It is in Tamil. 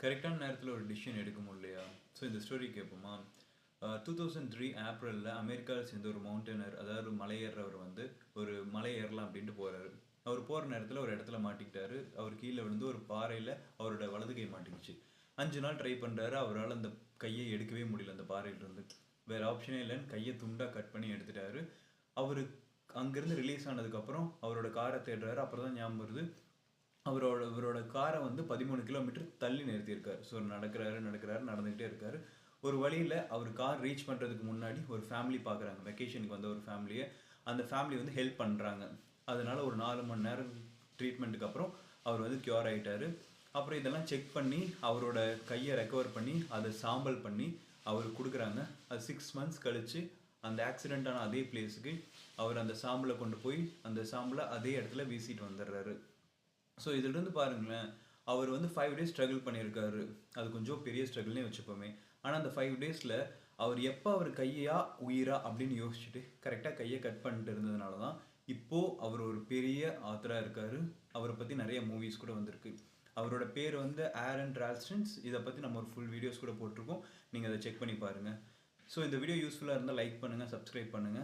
கரெக்டான நேரத்தில் ஒரு டிசிஷன் எடுக்க முடியலையா? ஸோ இந்த ஸ்டோரி கேட்போமா? 2003 ஏப்ரலில் அமெரிக்காவில் சேர்ந்த ஒரு மவுண்டனர், அதாவது ஒரு மலை ஏறுறவர் வந்து ஒரு மலை ஏறலாம் அப்படின்ட்டு போகிறாரு. அவர் போகிற நேரத்தில் ஒரு இடத்துல மாட்டிக்கிட்டாரு. அவர் கீழே விழுந்து ஒரு பாறையில் அவரோட வலது கை மாட்டிக்கிச்சு. 5 நாள் ட்ரை பண்ணுறாரு. அவரால் அந்த கையை எடுக்கவே முடியல அந்த பாறையிலிருந்து. வேறு ஆப்ஷனே இல்லைன்னு கையை துண்டாக கட் பண்ணி எடுத்துட்டாரு. அவர் அங்கேருந்து ரிலீஸ் ஆனதுக்கப்புறம் அவரோட காரை தேடுறாரு. அப்புறம் தான் ஞாபகம் வருது, இவரோட காரை வந்து 13 கிலோமீட்டர் தள்ளி நிறுத்தியிருக்காரு. ஸோ நடந்துகிட்டே இருக்காரு. ஒரு வழியில் அவர் கார் ரீச் பண்ணுறதுக்கு முன்னாடி ஒரு ஃபேமிலி பார்க்குறாங்க. வெக்கேஷனுக்கு வந்த ஒரு ஃபேமிலியை. அந்த ஃபேமிலி வந்து ஹெல்ப் பண்ணுறாங்க. அதனால ஒரு 4 மணி நேரம் ட்ரீட்மெண்ட்டுக்கு அப்புறம் அவர் வந்து க்யூர் ஆகிட்டார். அப்புறம் இதெல்லாம் செக் பண்ணி அவரோட கையை ரெக்கவர் பண்ணி அதை சாம்பல் பண்ணி அவருக்கு கொடுக்குறாங்க. அது 6 மந்த்ஸ் கழித்து அந்த ஆக்சிடெண்ட்டான அதே பிளேஸுக்கு அவர் அந்த சாம்பலை கொண்டு போய் அந்த சாம்பலை அதே இடத்துல வீசிட்டு வந்துடுறாரு. ஸோ இதிலிருந்து பாருங்களேன், அவர் வந்து 5 டேஸ் ஸ்ட்ரகிள் பண்ணியிருக்காரு. அது கொஞ்சம் பெரிய ஸ்ட்ரகிள்னே வச்சுப்போமே. ஆனால் அந்த 5 டேஸில் அவர் எப்போ அவர் கையா உயிரா அப்படின்னு யோசிச்சுட்டு கரெக்டாக கையை கட் பண்ணிட்டு இருந்ததுனால தான் இப்போது அவர் ஒரு பெரிய ஆத்தராக இருக்கார். அவரை பற்றி நிறைய மூவிஸ் கூட வந்திருக்கு. அவரோட பேர் வந்து ஆரன் ரால்ஸ்டன்ஸ். இதை பற்றி நம்ம ஒரு ஃபுல் வீடியோஸ் கூட போட்டிருக்கோம். நீங்கள் அதை செக் பண்ணி பாருங்கள். ஸோ இந்த வீடியோ யூஸ்ஃபுல்லாக இருந்தால் லைக் பண்ணுங்கள், சப்ஸ்கிரைப் பண்ணுங்கள்.